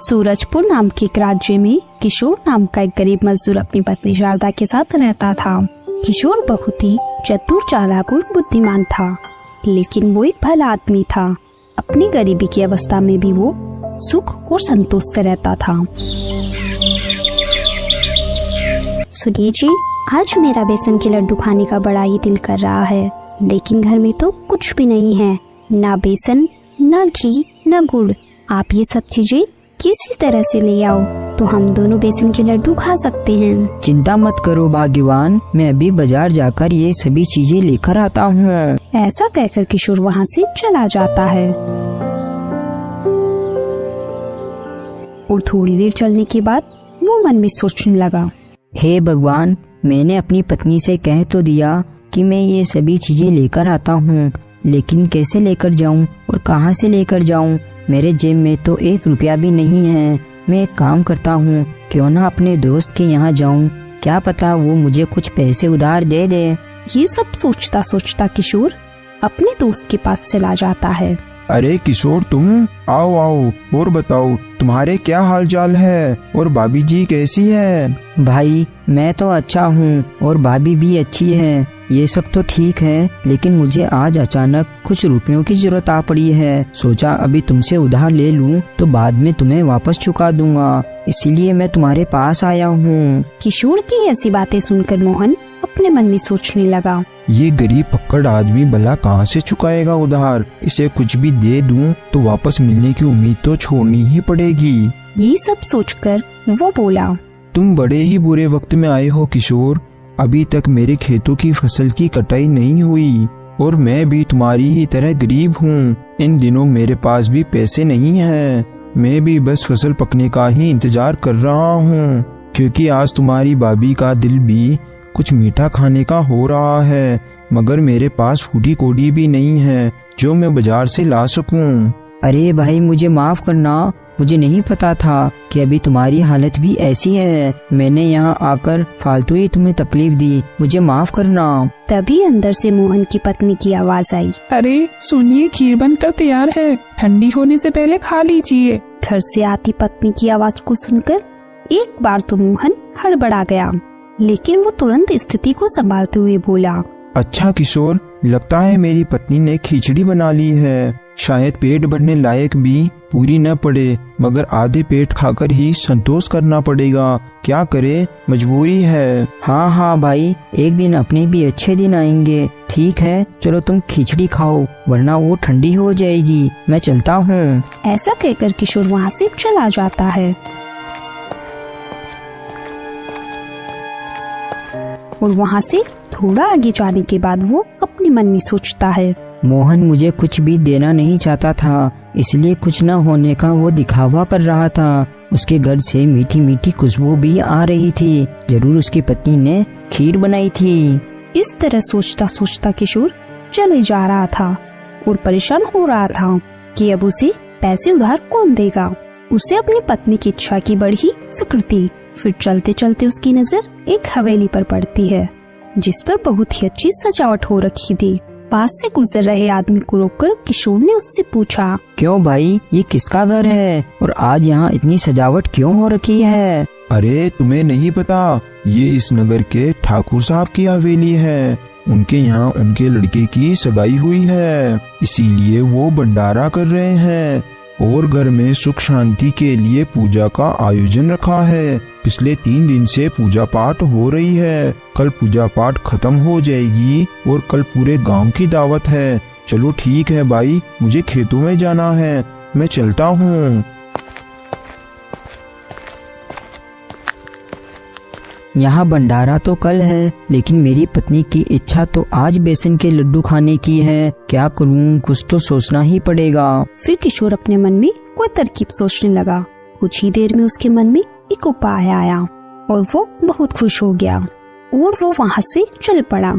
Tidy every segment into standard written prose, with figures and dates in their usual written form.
सूरजपुर नाम के एक राज्य में किशोर नाम का एक गरीब मजदूर अपनी पत्नी शारदा के साथ रहता था। किशोर बहुत ही चतुर, चालाक और बुद्धिमान था, लेकिन वो एक भला आदमी था। अपनी गरीबी की अवस्था में भी वो सुख और संतोष से रहता था। सुनिए जी, आज मेरा बेसन के लड्डू खाने का बड़ा ही दिल कर रहा है, लेकिन घर में तो कुछ भी नहीं है, ना बेसन, ना घी, ना गुड़। आप ये सब चीजें किसी तरह से ले आओ तो हम दोनों बेसन के लड्डू खा सकते हैं। चिंता मत करो भाग्यवान, मैं अभी बाजार जाकर ये सभी चीजें लेकर आता हूँ। ऐसा कहकर किशोर वहाँ से चला जाता है और थोड़ी देर चलने के बाद वो मन में सोचने लगा, हे भगवान, मैंने अपनी पत्नी से कह तो दिया कि मैं ये सभी चीजें लेकर आता हूँ, लेकिन कैसे लेकर जाऊँ और कहाँ से लेकर जाऊँ? मेरे जेब में तो 1 रुपया भी नहीं है। मैं एक काम करता हूँ, क्यों ना अपने दोस्त के यहाँ जाऊँ, क्या पता वो मुझे कुछ पैसे उधार दे दे। ये सब सोचता सोचता किशोर अपने दोस्त के पास चला जाता है। अरे किशोर, तुम आओ आओ और बताओ तुम्हारे क्या हाल चाल है और भाभी जी कैसी है? भाई मैं तो अच्छा हूँ और भाभी भी अच्छी है, ये सब तो ठीक है, लेकिन मुझे आज अचानक कुछ रुपयों की जरूरत आ पड़ी है। सोचा अभी तुमसे उधार ले लूँ तो बाद में तुम्हें वापस चुका दूंगा, इसीलिए मैं तुम्हारे पास आया हूँ। किशोर की ऐसी बातें सुनकर मोहन अपने मन में सोचने लगा, ये गरीब पक्कड़ आदमी भला कहाँ से चुकाएगा उधार? इसे कुछ भी दे दूं तो वापस मिलने की उम्मीद तो छोड़नी ही पड़ेगी। ये सब सोचकर वो बोला, तुम बड़े ही बुरे वक्त में आए हो किशोर। अभी तक मेरे खेतों की फसल की कटाई नहीं हुई और मैं भी तुम्हारी ही तरह गरीब हूँ। इन दिनों मेरे पास भी पैसे नहीं है। मैं भी बस फसल पकने का ही इंतजार कर रहा हूँ, क्योंकि आज तुम्हारी भाभी का दिल भी कुछ मीठा खाने का हो रहा है, मगर मेरे पास फूटी कोड़ी भी नहीं है जो मैं बाजार से ला सकूं। अरे भाई मुझे माफ करना, मुझे नहीं पता था कि अभी तुम्हारी हालत भी ऐसी है। मैंने यहाँ आकर फालतू ही तुम्हें तकलीफ दी, मुझे माफ करना। तभी अंदर से मोहन की पत्नी की आवाज आई, अरे सुनिए, खीर बनकर तैयार है, ठंडी होने से पहले खा लीजिए। घर से आती पत्नी की आवाज को सुनकर एक बार तो मोहन हड़बड़ा गया, लेकिन वो तुरंत स्थिति को संभालते हुए बोला, अच्छा किशोर, लगता है मेरी पत्नी ने खिचड़ी बना ली है। शायद पेट भरने लायक भी पूरी न पड़े, मगर आधे पेट खाकर ही संतोष करना पड़ेगा। क्या करे, मजबूरी है। हाँ हाँ भाई, एक दिन अपने भी अच्छे दिन आएंगे। ठीक है, चलो तुम खिचड़ी खाओ, वरना वो ठंडी हो जाएगी। मैं चलता हूँ। ऐसा कहकर किशोर वहाँ से चला जाता है और वहाँ से थोड़ा आगे जाने के बाद वो अपने मन में सोचता है, मोहन मुझे कुछ भी देना नहीं चाहता था, इसलिए कुछ न होने का वो दिखावा कर रहा था। उसके घर से मीठी मीठी खुशबू भी आ रही थी, जरूर उसकी पत्नी ने खीर बनाई थी। इस तरह सोचता सोचता किशोर चले जा रहा था और परेशान हो रहा था कि अब उसे पैसे उधार कौन देगा। उसे अपनी पत्नी की इच्छा की बड़ी फिक्र थी। फिर चलते चलते उसकी नजर एक हवेली पर पड़ती है, जिस पर बहुत ही अच्छी सजावट हो रखी थी। पास से गुजर रहे आदमी को रोककर किशोर ने उससे पूछा, क्यों भाई, ये किसका घर है और आज यहाँ इतनी सजावट क्यों हो रखी है? अरे तुम्हें नहीं पता, ये इस नगर के ठाकुर साहब की हवेली है। उनके यहाँ उनके लड़के की सगाई हुई है, इसीलिए वो भंडारा कर रहे हैं और घर में सुख शांति के लिए पूजा का आयोजन रखा है। पिछले 3 दिन से पूजा पाठ हो रही है। कल पूजा पाठ खत्म हो जाएगी और कल पूरे गांव की दावत है। चलो ठीक है भाई, मुझे खेतों में जाना है, मैं चलता हूँ। यहाँ भंडारा तो कल है, लेकिन मेरी पत्नी की इच्छा तो आज बेसन के लड्डू खाने की है। क्या करूँ, कुछ तो सोचना ही पड़ेगा। फिर किशोर अपने मन में कोई तरकीब सोचने लगा। कुछ ही देर में उसके मन में एक उपाय आया और वो बहुत खुश हो गया और वो वहाँ से चल पड़ा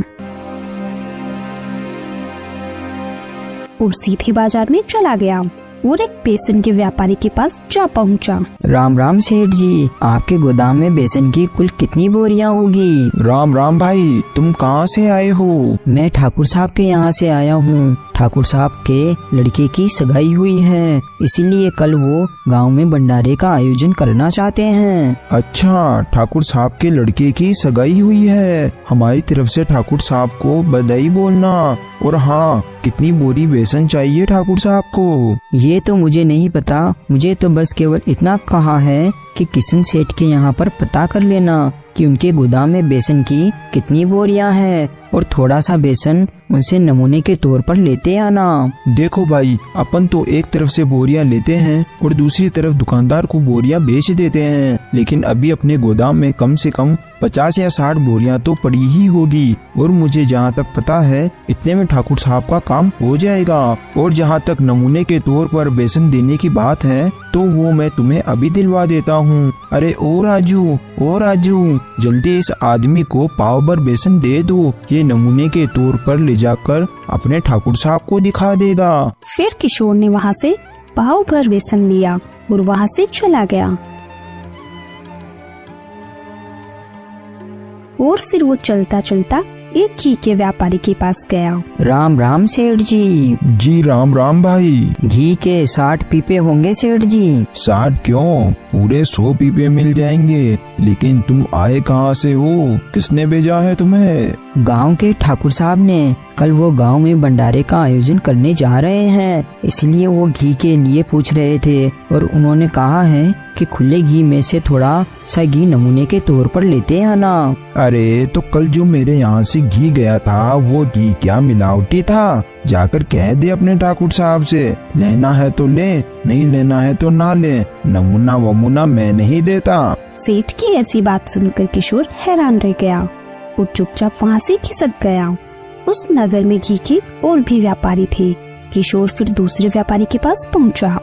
और सीधे बाजार में चला गया। और एक बेसन के व्यापारी के पास जा पहुंचा। राम राम सेठ जी, आपके गोदाम में बेसन की कुल कितनी बोरियां होगी? राम राम भाई, तुम कहाँ से आए हो? मैं ठाकुर साहब के यहाँ से आया हूँ। ठाकुर साहब के लड़के की सगाई हुई है, इसीलिए कल वो गांव में भंडारे का आयोजन करना चाहते हैं। अच्छा, ठाकुर साहब के लड़के की सगाई हुई है। हमारी तरफ से ठाकुर साहब को बधाई बोलना। और हाँ, कितनी बोरी बेसन चाहिए ठाकुर साहब को? ये तो मुझे नहीं पता, मुझे तो बस केवल इतना कहा है कि किशन सेठ के यहाँ पर पता कर लेना कि उनके गोदाम में बेसन की कितनी बोरियां हैं और थोड़ा सा बेसन उनसे नमूने के तौर पर लेते आना। देखो भाई, अपन तो एक तरफ से बोरियां लेते हैं और दूसरी तरफ दुकानदार को बोरियां बेच देते हैं, लेकिन अभी अपने गोदाम में कम से कम 50 या 60 बोरियां तो पड़ी ही होगी। और मुझे जहाँ तक पता है इतने में ठाकुर साहब का काम हो जाएगा। और जहाँ तक नमूने के तौर पर बेसन देने की बात है तो वो मैं तुम्हें अभी दिलवा देता हूँ। अरे ओ राजू, जल्दी इस आदमी को पाव भर बेसन दे दो, ये नमूने के तौर पर ले जाकर अपने ठाकुर साहब को दिखा देगा। फिर किशोर ने वहाँ से पाव भर बेसन लिया और वहाँ से चला गया। और फिर वो चलता चलता एक घी के व्यापारी के पास गया। राम राम सेठ जी। जी राम राम भाई। घी के 60 पीपे होंगे सेठ जी? 60 क्यों, पूरे 100 पीपे मिल जाएंगे। लेकिन तुम आए कहाँ से हो? किसने भेजा है तुम्हें? गांव के ठाकुर साहब ने। कल वो गांव में भंडारे का आयोजन करने जा रहे हैं, इसलिए वो घी के लिए पूछ रहे थे और उन्होंने कहा है कि खुले घी में से थोड़ा सा घी नमूने के तौर पर लेते आना। अरे तो कल जो मेरे यहाँ से घी गया था वो घी क्या मिलावटी था? जाकर कह दे अपने ठाकुर साहब से, लेना है तो ले, नहीं लेना है तो ना ले, नमूना वमूना मैं नहीं देता। सेठ की ऐसी बात सुनकर किशोर हैरान रह गया और चुपचाप वहाँ से खिसक गया। उस नगर में घी के और भी व्यापारी थे। किशोर फिर दूसरे व्यापारी के पास पहुँचा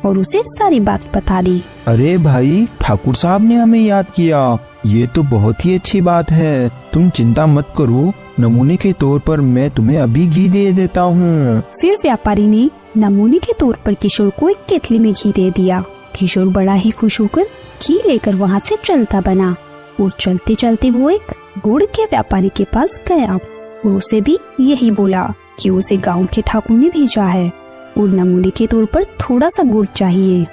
और उसे सारी बात बता दी। अरे भाई, ठाकुर साहब ने हमें याद किया, ये तो बहुत ही अच्छी बात है। तुम चिंता मत करो, नमूने के तौर पर मैं तुम्हें अभी घी दे देता हूँ। फिर व्यापारी ने नमूने के तौर पर किशोर को एक केतली में घी दे दिया। किशोर बड़ा ही खुश होकर घी लेकर वहाँ से चलता बना और चलते चलते वो एक गुड़ के व्यापारी के पास गया और उसे भी यही बोला कि उसे गांव के ठाकुर ने भेजा है और नमूने के तौर पर थोड़ा सा गुड़ चाहिए।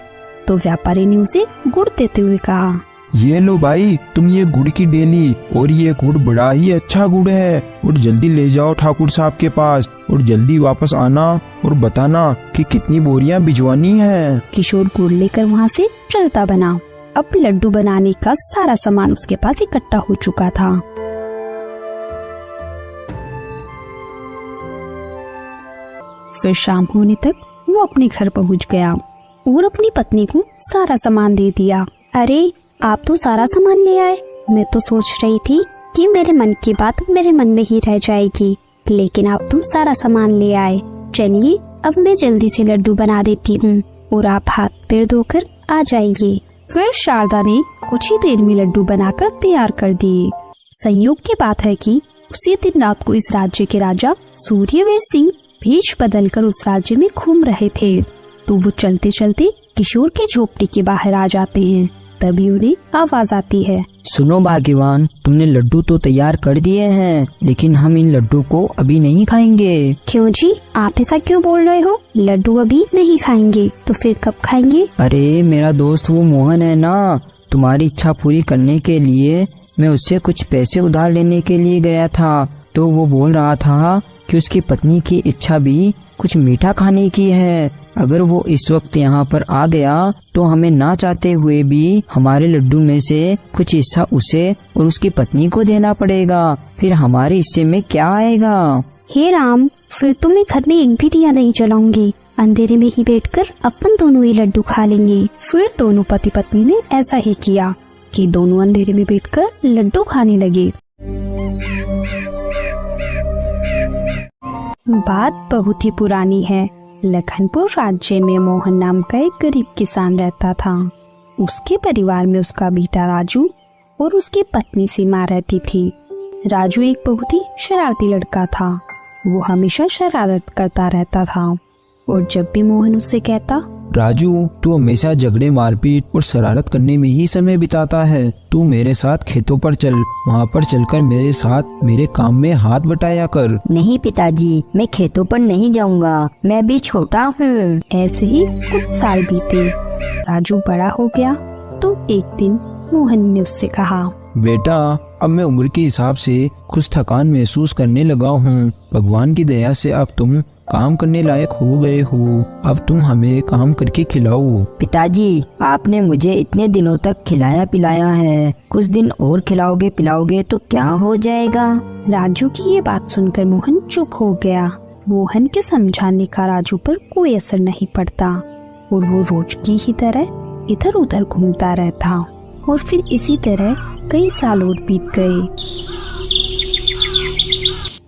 तो व्यापारी ने उसे गुड़ देते हुए कहा, ये लो भाई, तुम ये गुड़ की डेली, और ये गुड़ बड़ा ही अच्छा गुड़ है, और जल्दी ले जाओ ठाकुर साहब के पास और जल्दी वापस आना और बताना कि कितनी बोरियां भिजवानी है। किशोर गुड़ लेकर वहाँ से चलता बना। अब लड्डू बनाने का सारा सामान उसके पास इकट्ठा हो चुका था। फिर शाम होने तक वो अपने घर पहुँच गया और अपनी पत्नी को सारा सामान दे दिया। अरे, आप तो सारा सामान ले आए। मैं तो सोच रही थी कि मेरे मन की बात मेरे मन में ही रह जाएगी, लेकिन आप तो सारा सामान ले आए। चलिए, अब मैं जल्दी से लड्डू बना देती हूँ और आप हाथ पैर धोकर आ जाइए। फिर शारदा ने कुछ ही देर में लड्डू बनाकर तैयार कर दिए। संयोग की बात है कि उसी दिन रात को इस राज्य के राजा सूर्यवीर सिंह भेष बदलकर उस राज्य में घूम रहे थे। तो वो चलते चलते किशोर की झोपड़ी के बाहर आ जाते हैं। तभी उन्हें आवाज आती है, सुनो भाग्यवान, तुमने लड्डू तो तैयार कर दिए हैं, लेकिन हम इन लड्डू को अभी नहीं खाएंगे। क्यों जी, आप ऐसा क्यों बोल रहे हो? लड्डू अभी नहीं खाएंगे तो फिर कब खाएंगे? अरे मेरा दोस्त वो मोहन है ना, तुम्हारी इच्छा पूरी करने के लिए मैं उससे कुछ पैसे उधार लेने के लिए गया था। तो वो बोल रहा था कि उसकी पत्नी की इच्छा भी कुछ मीठा खाने की है। अगर वो इस वक्त यहाँ पर आ गया तो हमें ना चाहते हुए भी हमारे लड्डू में से कुछ हिस्सा उसे और उसकी पत्नी को देना पड़ेगा। फिर हमारे हिस्से में क्या आएगा? हे राम, फिर तो मैं घर में एक भी दिया नहीं जलाऊंगी। अंधेरे में ही बैठकर अपन दोनों ही लड्डू खा लेंगे। फिर दोनों पति पत्नी ने ऐसा ही किया कि दोनों अंधेरे में बैठकर लड्डू खाने लगे। बात बहुत ही पुरानी है। लखनपुर राज्य में मोहन नाम का एक गरीब किसान रहता था। उसके परिवार में उसका बेटा राजू और उसकी पत्नी सीमा रहती थी। राजू एक बहुत ही शरारती लड़का था। वो हमेशा शरारत करता रहता था और जब भी मोहन उससे कहता राजू, तू हमेशा झगड़े, मारपीट और शरारत करने में ही समय बिताता है। तू मेरे साथ खेतों पर चल, वहाँ पर चलकर मेरे साथ मेरे काम में हाथ बटाया कर। नहीं पिताजी, मैं खेतों पर नहीं जाऊंगा, मैं भी छोटा हूँ। ऐसे ही कुछ साल बीते। राजू बड़ा हो गया तो एक दिन मोहन ने उससे कहा, बेटा, अब मैं उम्र के हिसाब से कुछ थकान महसूस करने लगा हूँ। भगवान की दया से अब तुम काम करने लायक हो गए हो। अब तुम हमें काम करके खिलाओ। पिताजी, आपने मुझे इतने दिनों तक खिलाया पिलाया है, कुछ दिन और खिलाओगे पिलाओगे तो क्या हो जाएगा? राजू की ये बात सुनकर मोहन चुप हो गया। मोहन के समझाने का राजू पर कोई असर नहीं पड़ता और वो रोज की ही तरह इधर उधर घूमता रहता। और फिर इसी तरह कई साल और बीत गए।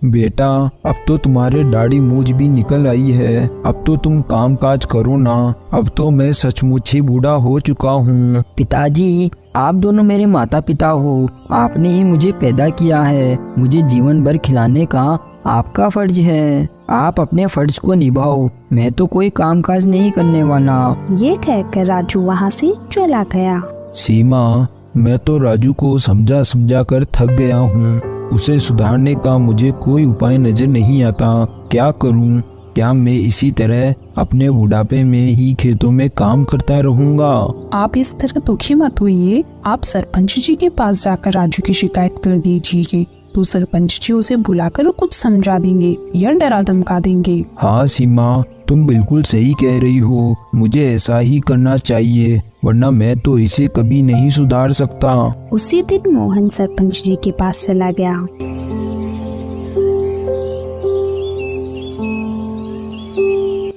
बेटा, अब तो तुम्हारे दाढ़ी मूछ भी निकल आई है। अब तो तुम काम काज करो ना। अब तो मैं सचमुच ही बूढ़ा हो चुका हूँ। पिताजी, आप दोनों मेरे माता पिता हो, आपने ही मुझे पैदा किया है, मुझे जीवन भर खिलाने का आपका फर्ज है। आप अपने फर्ज को निभाओ, मैं तो कोई काम काज नहीं करने वाला। ये कहकर राजू वहाँ से चला गया। सीमा, मैं तो राजू को समझा समझा कर थक गया हूँ। उसे सुधारने का मुझे कोई उपाय नजर नहीं आता। क्या करूँ? क्या मैं इसी तरह अपने बुढ़ापे में ही खेतों में काम करता रहूँगा? आप इस तरह दुखी मत होइए। आप सरपंच जी के पास जाकर राजू की शिकायत कर दीजिए, तो सरपंच जी उसे बुलाकर कुछ समझा देंगे या डरा धमका देंगे। हाँ सीमा, तुम बिल्कुल सही कह रही हो। मुझे ऐसा ही करना चाहिए, वरना मैं तो इसे कभी नहीं सुधार सकता। उसी दिन मोहन सरपंच जी के पास चला गया।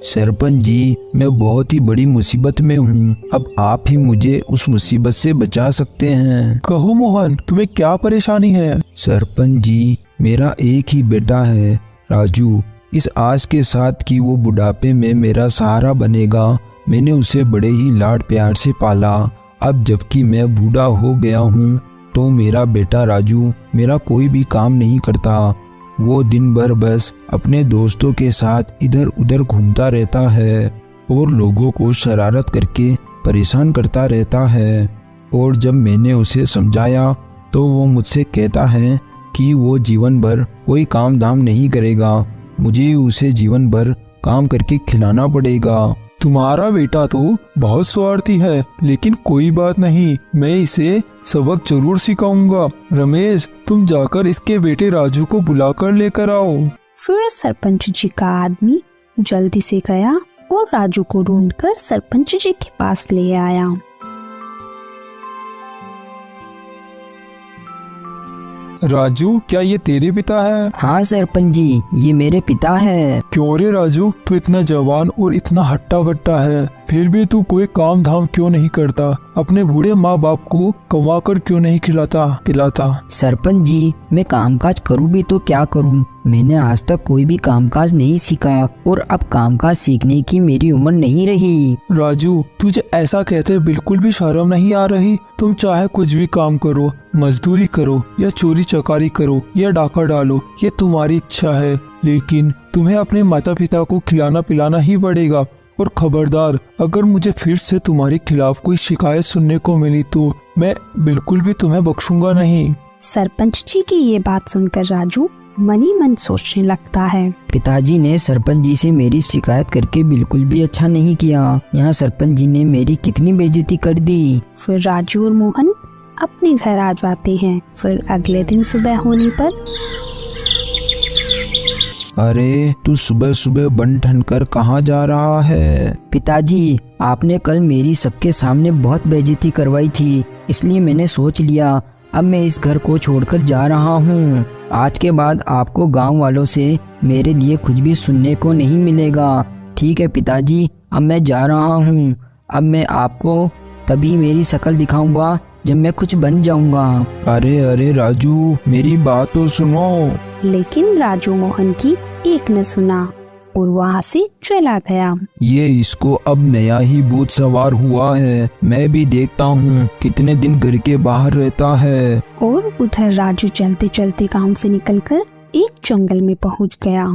सरपंच जी, मैं बहुत ही बड़ी मुसीबत में हूँ। अब आप ही मुझे उस मुसीबत से बचा सकते हैं। कहो मोहन, तुम्हें क्या परेशानी है? सरपंच जी, मेरा एक ही बेटा है राजू, इस आस के साथ कि वो बुढ़ापे में मेरा सहारा बनेगा। मैंने उसे बड़े ही लाड प्यार से पाला। अब जबकि मैं बूढ़ा हो गया हूँ तो मेरा बेटा राजू मेरा कोई भी काम नहीं करता। वो दिन भर बस अपने दोस्तों के साथ इधर उधर घूमता रहता है और लोगों को शरारत करके परेशान करता रहता है। और जब मैंने उसे समझाया तो वो मुझसे कहता है कि वो जीवन भर कोई काम धाम नहीं करेगा, मुझे उसे जीवन भर काम करके खिलाना पड़ेगा। तुम्हारा बेटा तो बहुत स्वार्थी है, लेकिन कोई बात नहीं, मैं इसे सबक जरूर सिखाऊंगा। रमेश, तुम जाकर इसके बेटे राजू को बुलाकर लेकर आओ। फिर सरपंच जी का आदमी जल्दी से गया और राजू को ढूंढकर सरपंच जी के पास ले आया। राजू, क्या ये तेरे पिता है? हाँ सरपंच जी, ये मेरे पिता है। क्यों रे राजू, तू इतना जवान और इतना हट्टा कट्टा है, फिर भी तू कोई काम धाम क्यों नहीं करता? अपने बूढ़े माँ बाप को कमा कर क्यों नहीं खिलाता पिलाता? सरपंच जी, मैं कामकाज करूँ भी तो क्या करूँ? मैंने आज तक कोई भी कामकाज नहीं सीखा और अब कामकाज सीखने की मेरी उम्र नहीं रही। राजू, तुझे ऐसा कहते बिल्कुल भी शर्म नहीं आ रही? तुम चाहे कुछ भी काम करो, मजदूरी करो या चोरी चकारी करो या डाका डालो, ये तुम्हारी इच्छा है, लेकिन तुम्हें अपने माता पिता को खिलाना पिलाना ही पड़ेगा। और खबरदार, अगर मुझे फिर से तुम्हारे खिलाफ कोई शिकायत सुनने को मिली तो मैं बिल्कुल भी तुम्हें बख्शूंगा नहीं। सरपंच जी की ये बात सुनकर राजू मन ही मन सोचने लगता है। पिताजी ने सरपंच जी से मेरी शिकायत करके बिल्कुल भी अच्छा नहीं किया। यहाँ सरपंच जी ने मेरी कितनी बेइज्जती कर दी। फिर राजू और मोहन अपने घर आ जाते हैं। फिर अगले दिन सुबह होने पर, अरे तू सुबह सुबह बन ठन कर कहाँ जा रहा है? पिताजी, आपने कल मेरी सबके सामने बहुत बेइज्जती करवाई थी, इसलिए मैंने सोच लिया अब मैं इस घर को छोड़कर जा रहा हूँ। आज के बाद आपको गांव वालों से मेरे लिए कुछ भी सुनने को नहीं मिलेगा। ठीक है पिताजी, अब मैं जा रहा हूँ। अब मैं आपको तभी मेरी शक्ल दिखाऊंगा जब मैं कुछ बन जाऊंगा। अरे अरे राजू, मेरी बात तो सुनो। लेकिन राजू मोहन की एक न सुना और वहाँ से चला गया। ये इसको अब नया ही भूत सवार हुआ है। मैं भी देखता हूँ कितने दिन घर के बाहर रहता है। और उधर राजू चलते चलते गांव से निकलकर एक जंगल में पहुँच गया।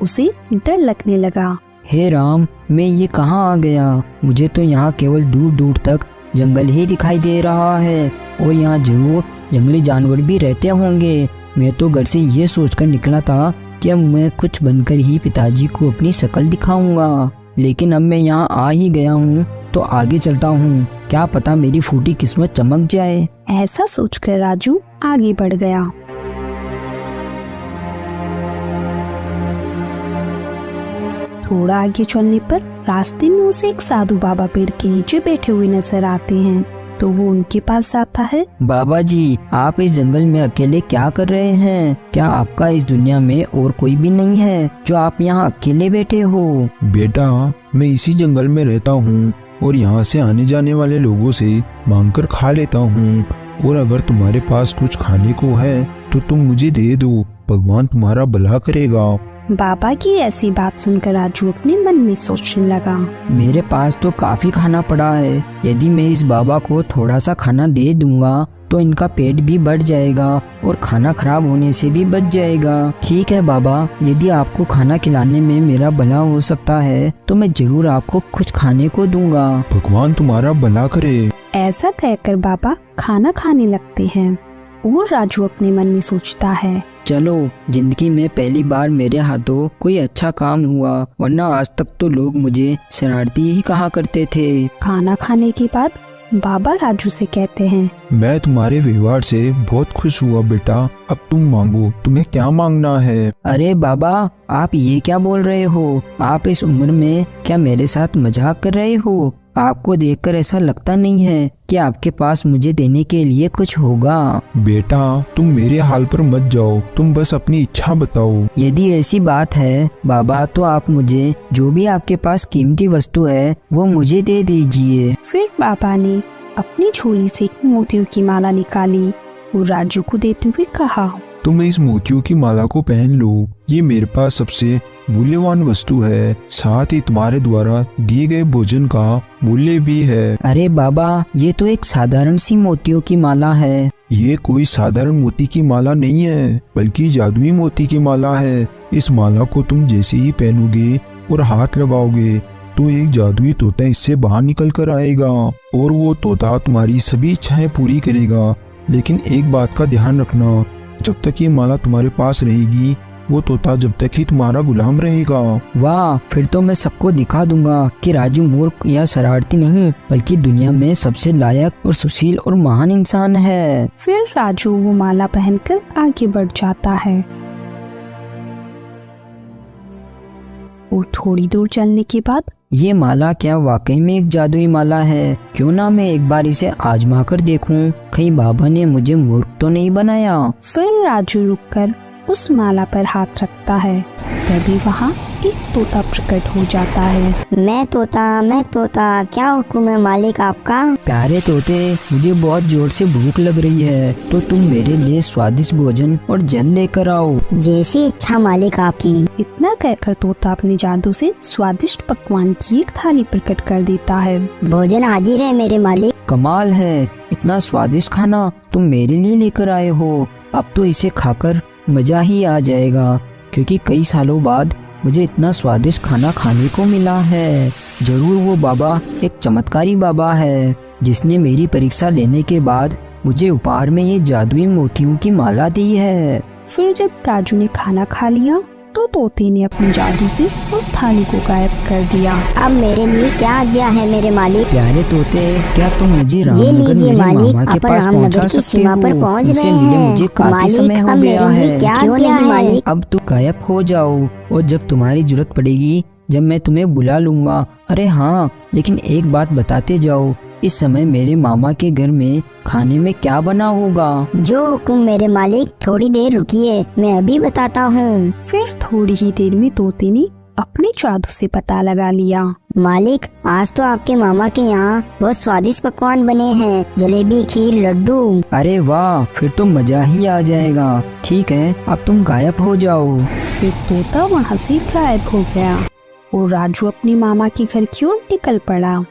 उसे डर लगने लगा। हे राम, मैं ये कहाँ आ गया? मुझे तो यहाँ केवल दूर दूर तक जंगल ही दिखाई दे रहा है और यहाँ जरूर जंगली जानवर भी रहते होंगे। मैं तो घर से ये सोचकर निकला था कि अब मैं कुछ बनकर ही पिताजी को अपनी शक्ल दिखाऊंगा, लेकिन अब मैं यहाँ आ ही गया हूँ तो आगे चलता हूँ, क्या पता मेरी फूटी किस्मत चमक जाए। ऐसा सोचकर राजू आगे बढ़ गया। थोड़ा आगे चलने पर रास्ते में उसे एक साधु बाबा पेड़ के नीचे बैठे हुए नजर आते हैं, तो वो उनके पास जाता है। बाबा जी, आप इस जंगल में अकेले क्या कर रहे हैं? क्या आपका इस दुनिया में और कोई भी नहीं है जो आप यहाँ अकेले बैठे हो? बेटा, मैं इसी जंगल में रहता हूँ और यहाँ से आने जाने वाले लोगों से मांगकर खा लेता हूँ, और अगर तुम्हारे पास कुछ खाने को है तो तुम मुझे दे दो, भगवान तुम्हारा भला करेगा। बाबा की ऐसी बात सुनकर राजू अपने मन में सोचने लगा। मेरे पास तो काफी खाना पड़ा है, यदि मैं इस बाबा को थोड़ा सा खाना दे दूंगा तो इनका पेट भी बढ़ जाएगा और खाना खराब होने से भी बच जाएगा। ठीक है बाबा, यदि आपको खाना खिलाने में मेरा भला हो सकता है तो मैं जरूर आपको कुछ खाने को दूंगा। भगवान तुम्हारा भला करे। ऐसा कहकर बाबा खाना खाने लगते हैं और राजू अपने मन में सोचता है, चलो, जिंदगी में पहली बार मेरे हाथों कोई अच्छा काम हुआ, वरना आज तक तो लोग मुझे शरारती ही कहा करते थे। खाना खाने के बाद बाबा राजू से कहते हैं, मैं तुम्हारे व्यवहार से बहुत खुश हुआ बेटा, अब तुम मांगो, तुम्हें क्या मांगना है? अरे बाबा, आप ये क्या बोल रहे हो? आप इस उम्र में क्या मेरे साथ मजाक कर रहे हो? आपको देखकर ऐसा लगता नहीं है कि आपके पास मुझे देने के लिए कुछ होगा। बेटा, तुम मेरे हाल पर मत जाओ, तुम बस अपनी इच्छा बताओ। यदि ऐसी बात है बाबा, तो आप मुझे जो भी आपके पास कीमती वस्तु है वो मुझे दे दीजिए। फिर बाबा ने अपनी झोली से एक मोतियों की माला निकाली और राजू को देते हुए कहा, तुम इस मोतियों की माला को पहन लो, ये मेरे पास सबसे मूल्यवान वस्तु है, साथ ही तुम्हारे द्वारा दिए गए भोजन का मूल्य भी है। अरे बाबा, ये तो एक साधारण सी मोतियों की माला है। ये कोई साधारण मोती की माला नहीं है, बल्कि जादुई मोती की माला है। इस माला को तुम जैसे ही पहनोगे और हाथ लगाओगे तो एक जादुई तोता इससे बाहर निकल कर आएगा और वो तोता तुम्हारी सभी इच्छाएं पूरी करेगा। लेकिन एक बात का ध्यान रखना, जब तक ये माला तुम्हारे पास रहेगी वो तोता जब तक ही तुम्हारा गुलाम रहेगा। वाह, फिर तो मैं सबको दिखा दूंगा कि राजू मूर्ख या शरारती नहीं, बल्कि दुनिया में सबसे लायक और सुशील और महान इंसान है। फिर राजू वो माला पहनकर आगे बढ़ जाता है और थोड़ी दूर चलने के बाद, ये माला क्या वाकई में एक जादुई माला है? क्यों ना मैं एक बार इसे आजमा कर देखूं, कहीं बाबा ने मुझे मूर्ख तो नहीं बनाया। फिर राजू रुककर उस माला पर हाथ रखता है, तभी वहाँ एक तोता प्रकट हो जाता है। मैं तोता, क्या हुक्म है मालिक आपका? प्यारे तोते, मुझे बहुत जोर से भूख लग रही है, तो तुम मेरे लिए स्वादिष्ट भोजन और जल लेकर आओ। जैसी इच्छा मालिक आपकी। इतना कहकर तोता अपने जादू से स्वादिष्ट पकवान की एक थाली प्रकट कर देता है। भोजन हाजिर है मेरे मालिक। कमाल है, इतना स्वादिष्ट खाना तुम मेरे लिए लेकर आए हो। अब तो इसे खाकर मजा ही आ जाएगा, क्योंकि कई सालों बाद मुझे इतना स्वादिष्ट खाना खाने को मिला है। जरूर वो बाबा एक चमत्कारी बाबा है, जिसने मेरी परीक्षा लेने के बाद मुझे उपहार में ये जादुई मोतियों की माला दी है। फिर जब राजू ने खाना खा लिया तो तोते ने अपने जादू से उस थाली को गायब कर दिया। अब मेरे लिए क्या आज्ञा है मेरे मालिक? प्यारे तोते, क्या तुम मुझे ये रामनगर लीजिए मेरे मालिक, मामा के अपन पास रामनगर पहुंचा की सकते सीमा हो? पर पहुंच उनसे रहे मिले हैं। मुझे काफी मालिक, समय हो अब गया मेरे लिए है। क्या क्यों आज्ञा नहीं है? मालिक? अब तुम गायब हो जाओ और जब तुम्हारी जरूरत पड़ेगी जब मैं तुम्हें बुला लूंगा। अरे हाँ, लेकिन एक बात बताते जाओ, इस समय मेरे मामा के घर में खाने में क्या बना होगा? जो हुक्म मेरे मालिक, थोड़ी देर रुकिए, मैं अभी बताता हूँ। फिर थोड़ी ही देर में तोते ने अपने जादू से पता लगा लिया। मालिक, आज तो आपके मामा के यहाँ बहुत स्वादिष्ट पकवान बने हैं, जलेबी, खीर, लड्डू। अरे वाह, फिर तो मजा ही आ जाएगा। ठीक है, अब तुम गायब हो जाओ। फिर तोता वहाँ से गायब हो गया और राजू अपने मामा के घर की ओर निकल पड़ा।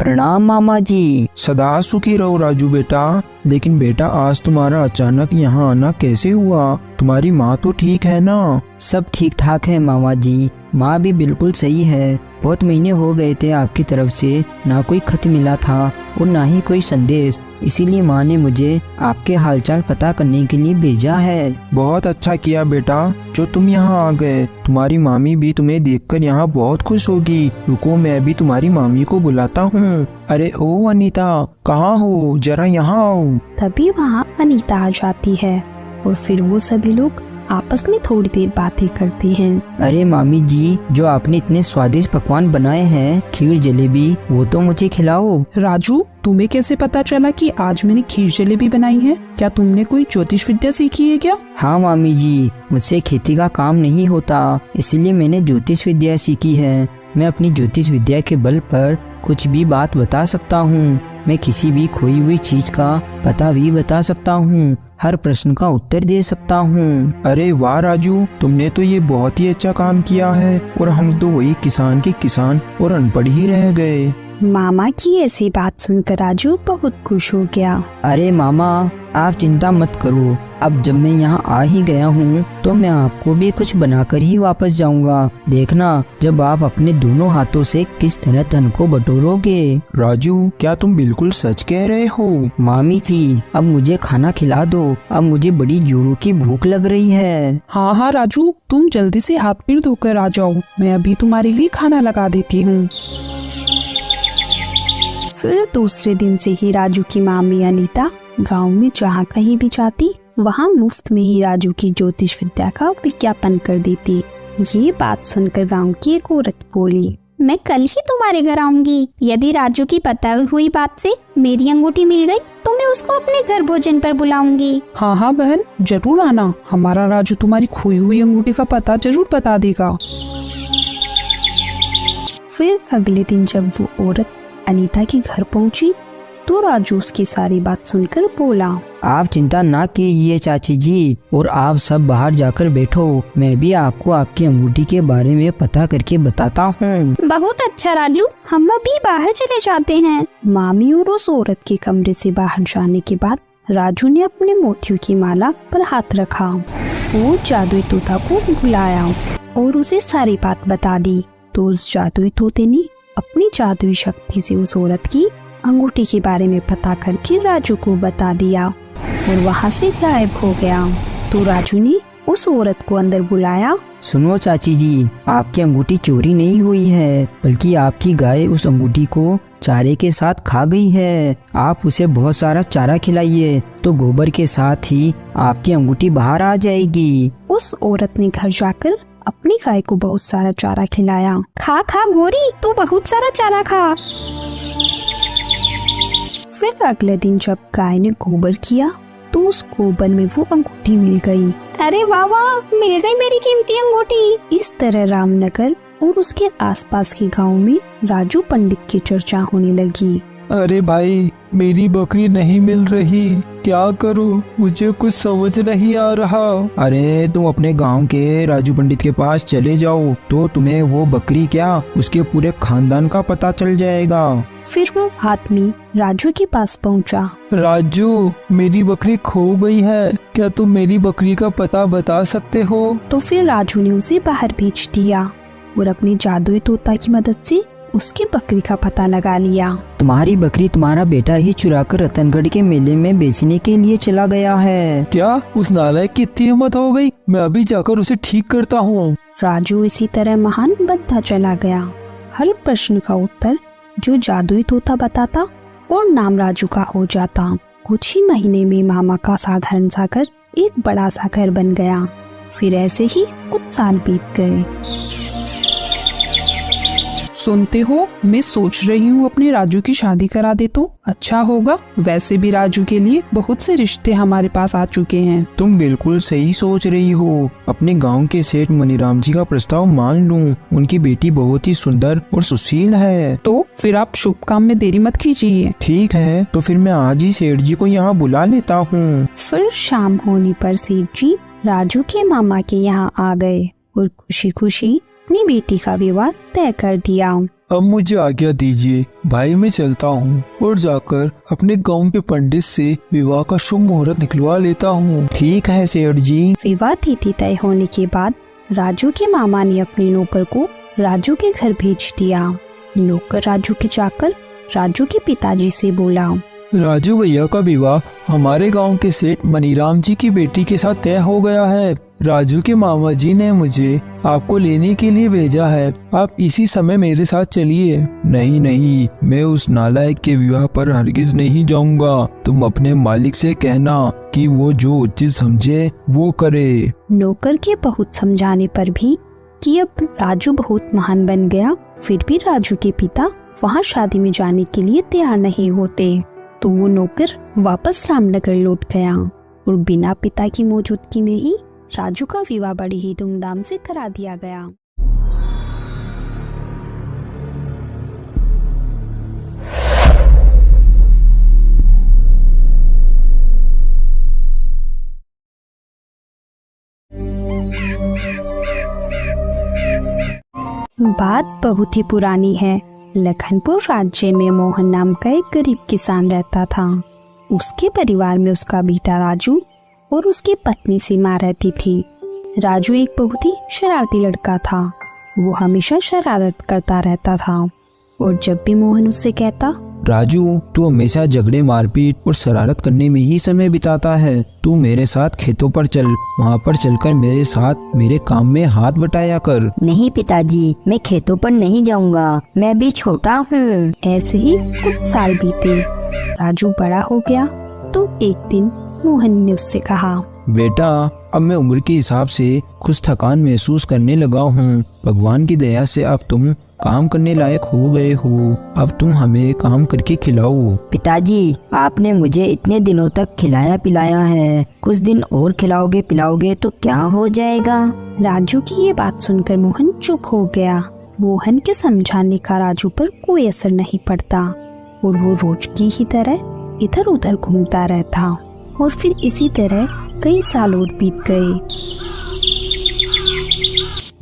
प्रणाम मामा जी। सदा सुखी रहो राजू बेटा। लेकिन बेटा आज तुम्हारा अचानक यहाँ आना कैसे हुआ? तुम्हारी माँ तो ठीक है ना? सब ठीक ठाक है मामा जी, माँ भी बिल्कुल सही है। बहुत महीने हो गए थे आपकी तरफ से ना कोई खत मिला था और ना ही कोई संदेश, इसीलिए माँ ने मुझे आपके हालचाल पता करने के लिए भेजा है। बहुत अच्छा किया बेटा जो तुम यहाँ आ गए। तुम्हारी मामी भी तुम्हें देखकर यहाँ बहुत खुश होगी। रुको मैं भी तुम्हारी मामी को बुलाता हूँ। अरे ओ अनीता, कहाँ हो? जरा यहाँ आओ। तभी वहाँ अनीता आ जाती है और फिर वो सभी लोग आपस में थोड़ी देर बातें करते हैं। अरे मामी जी, जो आपने इतने स्वादिष्ट पकवान बनाए हैं, खीर जलेबी, वो तो मुझे खिलाओ। राजू, तुम्हें कैसे पता चला कि आज मैंने खीर जलेबी बनाई है? क्या तुमने कोई ज्योतिष विद्या सीखी है क्या? हाँ मामी जी, मुझसे खेती का काम नहीं होता, इसलिए मैंने ज्योतिष विद्या सीखी है। मैं अपनी ज्योतिष विद्या के बल पर कुछ भी बात बता सकता हूँ। मैं किसी भी खोई हुई चीज का पता भी बता सकता हूँ, हर प्रश्न का उत्तर दे सकता हूँ। अरे वाह राजू, तुमने तो ये बहुत ही अच्छा काम किया है और हम तो वही किसान के किसान और अनपढ़ ही रह गए। मामा की ऐसी बात सुनकर राजू बहुत खुश हो गया। अरे मामा, आप चिंता मत करो, अब जब मैं यहाँ आ ही गया हूँ तो मैं आपको भी कुछ बनाकर ही वापस जाऊँगा। देखना जब आप अपने दोनों हाथों से किस तरह धन को बटोरोगे। राजू, क्या तुम बिल्कुल सच कह रहे हो? मामी जी, अब मुझे खाना खिला दो, अब मुझे बड़ी जोरों की भूख लग रही है। हाँ हाँ राजू, तुम जल्दी से हाथ पैर धोकर आ जाओ, मैं अभी तुम्हारे लिए खाना लगा देती हूँ। फिर दूसरे दिन से ही राजू की मामी अनीता गांव में जहाँ कहीं भी जाती वहाँ मुफ्त में ही राजू की ज्योतिष विद्या का विज्ञापन कर देती। ये बात सुनकर गांव की एक औरत बोली, मैं कल ही तुम्हारे घर आऊंगी। यदि राजू की पता हुई बात से मेरी अंगूठी मिल गई तो मैं उसको अपने घर भोजन पर बुलाऊंगी। हाँ हाँ बहन, जरूर आना, हमारा राजू तुम्हारी खोई हुई अंगूठी का पता जरूर बता देगा। फिर अगले दिन जब वो औरत अनीता के घर पहुंची तो राजू उसकी सारी बात सुनकर बोला, आप चिंता ना कीजिए चाची जी, और आप सब बाहर जाकर बैठो, मैं भी आपको आपकी अंगूठी के बारे में पता करके बताता हूँ। बहुत अच्छा राजू, हम अभी बाहर चले जाते हैं। मामी और उस औरत के कमरे से बाहर जाने के बाद राजू ने अपने मोतियों की माला पर हाथ रखा। वो जादुई तोता को बुलाया और उसे सारी बात बता दी। तो उस जादुई तोते ने अपनी जादुई शक्ति से उस औरत की अंगूठी के बारे में पता करके राजू को बता दिया और वहाँ से गायब हो गया। तो राजू ने उस औरत को अंदर बुलाया। सुनो चाची जी, आपकी अंगूठी चोरी नहीं हुई है, बल्कि आपकी गाय उस अंगूठी को चारे के साथ खा गई है। आप उसे बहुत सारा चारा खिलाइए तो गोबर के साथ ही आपकी अंगूठी बाहर आ जाएगी। उस औरत ने घर जाकर अपनी गाय को बहुत सारा चारा खिलाया। खा खा गोरी, तू बहुत सारा चारा खा। फिर अगले दिन जब गाय ने गोबर किया तो उस गोबर में वो अंगूठी मिल गई। अरे वाह वाह, मिल गई मेरी कीमती अंगूठी। इस तरह रामनगर और उसके आसपास के गांव में राजू पंडित की चर्चा होने लगी। अरे भाई, मेरी बकरी नहीं मिल रही, क्या करूं? मुझे कुछ समझ नहीं आ रहा। अरे तुम अपने गांव के राजू पंडित के पास चले जाओ तो तुम्हें वो बकरी क्या उसके पूरे खानदान का पता चल जाएगा। फिर वो आदमी राजू के पास पहुंचा। राजू, मेरी बकरी खो गई है, क्या तुम मेरी बकरी का पता बता सकते हो? तो फिर राजू ने उसे बाहर भेज दिया और अपनी जादुई तोता की मदद से उसकी बकरी का पता लगा लिया। तुम्हारी बकरी तुम्हारा बेटा ही चुराकर रतनगढ़ के मेले में बेचने के लिए चला गया है। क्या उस नालायक की इतनी हिम्मत हो गई? मैं अभी जाकर उसे ठीक करता हूँ। राजू इसी तरह महान बनता चला गया। हर प्रश्न का उत्तर जो जादुई तोता बताता और नाम राजू का हो जाता। कुछ ही महीने में मामा का साधारण सा घर एक बड़ा सा घर बन गया। फिर ऐसे ही कुछ साल बीत गए। सुनते हो, मैं सोच रही हूँ अपने राजू की शादी करा दे तो अच्छा होगा। वैसे भी राजू के लिए बहुत से रिश्ते हमारे पास आ चुके हैं। तुम बिल्कुल सही सोच रही हो। अपने गांव के सेठ मनीराम जी का प्रस्ताव मान लूं। उनकी बेटी बहुत ही सुंदर और सुशील है। तो फिर आप शुभ काम में देरी मत कीजिए। ठीक है, तो फिर मैं आज ही सेठ जी को यहाँ बुला लेता हूँ। फिर शाम होने पर सेठ जी राजू के मामा के यहाँ आ गए और खुशी खुशी अपनी बेटी का विवाह तय कर दिया। अब मुझे आज्ञा दीजिए भाई, मैं चलता हूँ और जाकर अपने गांव के पंडित से विवाह का शुभ मुहूर्त निकलवा लेता हूँ। ठीक है सेठ जी। विवाह तिथि तय होने के बाद राजू के मामा ने अपने नौकर को राजू के घर भेज दिया। नौकर राजू के जाकर राजू के पिताजी से बोला, राजू भैया का विवाह हमारे गांव के सेठ मनीराम जी की बेटी के साथ तय हो गया है। राजू के मामा जी ने मुझे आपको लेने के लिए भेजा है, आप इसी समय मेरे साथ चलिए। नहीं नहीं, मैं उस नालायक के विवाह पर हरगिज नहीं जाऊंगा। तुम अपने मालिक से कहना कि वो जो उचित समझे वो करे। नौकर के बहुत समझाने पर भी कि अब राजू बहुत महान बन गया, फिर भी राजू के पिता वहाँ शादी में जाने के लिए तैयार नहीं होते, तो वो नौकर वापस रामनगर लौट गया और बिना पिता की मौजूदगी में ही राजू का विवाह बड़ी ही धूमधाम से करा दिया गया। बात बहुत ही पुरानी है। लखनपुर राज्य में मोहन नाम का एक गरीब किसान रहता था। उसके परिवार में उसका बेटा राजू और उसकी पत्नी सीमा रहती थी। राजू एक बहुत ही शरारती लड़का था। वो हमेशा शरारत करता रहता था और जब भी मोहन उससे कहता, राजू तू हमेशा झगड़े मारपीट और शरारत करने में ही समय बिताता है। तू मेरे साथ खेतों पर चल, वहाँ पर चलकर मेरे साथ मेरे काम में हाथ बटाया कर। नहीं पिताजी, मैं खेतों पर नहीं जाऊंगा, मैं भी छोटा हूँ। ऐसे ही कुछ साल बीते। राजू बड़ा हो गया तो एक दिन मोहन ने उससे कहा, बेटा अब मैं उम्र के हिसाब से कुछ थकान महसूस करने लगा हूँ। भगवान की दया से अब तुम काम करने लायक हो गए हो। अब तुम हमें काम करके खिलाओ। पिताजी, आपने मुझे इतने दिनों तक खिलाया पिलाया है, कुछ दिन और खिलाओगे पिलाओगे तो क्या हो जाएगा? राजू की ये बात सुनकर मोहन चुप हो गया। मोहन के समझाने का राजू पर कोई असर नहीं पड़ता और वो रोज की ही तरह इधर उधर घूमता रहता और फिर इसी तरह कई साल और बीत गए।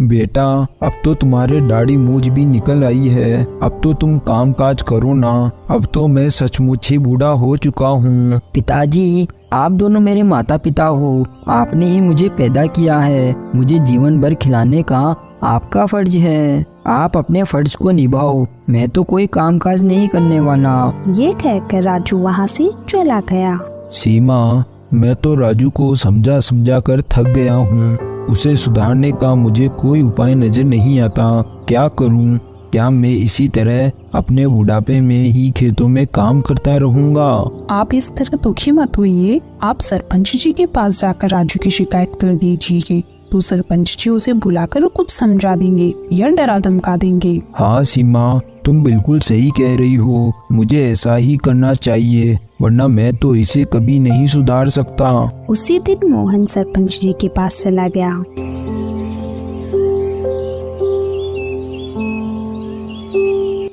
बेटा अब तो तुम्हारे दाढ़ी मूछ भी निकल आई है, अब तो तुम काम काज करो ना। अब तो मैं सचमुच ही बूढ़ा हो चुका हूँ। पिताजी, आप दोनों मेरे माता पिता हो, आपने ही मुझे पैदा किया है, मुझे जीवन भर खिलाने का आपका फर्ज है। आप अपने फर्ज को निभाओ, मैं तो कोई काम काज नहीं करने वाला। ये कहकर राजू वहाँ से चला गया। सीमा, मैं तो राजू को समझा समझा कर थक गया हूँ। उसे सुधारने का मुझे कोई उपाय नजर नहीं आता। क्या करूँ? क्या मैं इसी तरह अपने बुढ़ापे में ही खेतों में काम करता रहूँगा? आप इस तरह दुखी मत होइए, आप सरपंच जी के पास जाकर राजू की शिकायत कर दीजिए, तो सरपंच जी उसे बुलाकर कुछ समझा देंगे या डरा धमका देंगे। हाँ सीमा, तुम बिल्कुल सही कह रही हो, मुझे ऐसा ही करना चाहिए, वरना मैं तो इसे कभी नहीं सुधार सकता। उसी दिन मोहन सरपंच जी के पास चला गया।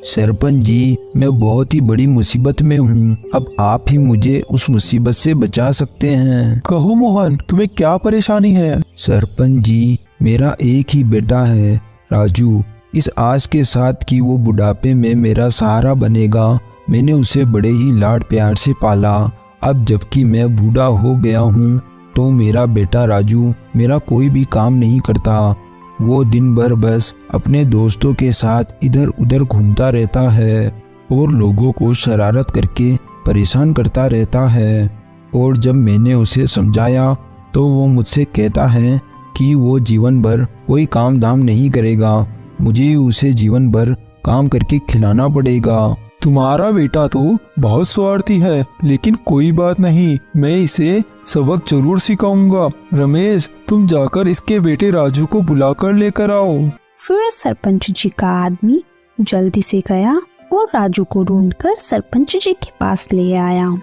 सरपंच जी, मैं बहुत ही बड़ी मुसीबत में हूँ, अब आप ही मुझे उस मुसीबत से बचा सकते हैं। कहो मोहन, तुम्हें क्या परेशानी है? सरपंच जी, मेरा एक ही बेटा है राजू, इस आस के साथ कि वो बुढ़ापे में मेरा सहारा बनेगा। मैंने उसे बड़े ही लाड प्यार से पाला। अब जबकि मैं बूढ़ा हो गया हूँ तो मेरा बेटा राजू मेरा कोई भी काम नहीं करता। वो दिन भर बस अपने दोस्तों के साथ इधर उधर घूमता रहता है और लोगों को शरारत करके परेशान करता रहता है। और जब मैंने उसे समझाया तो वो मुझसे कहता है कि वो जीवन भर कोई काम धाम नहीं करेगा, मुझे उसे जीवन भर काम करके खिलाना पड़ेगा। तुम्हारा बेटा तो बहुत स्वार्थी है, लेकिन कोई बात नहीं, मैं इसे सबक जरूर सिखाऊंगा। रमेश, तुम जाकर इसके बेटे राजू को बुलाकर लेकर आओ। फिर सरपंच जी का आदमी जल्दी से गया और राजू को ढूंढकर सरपंच जी के पास ले आया।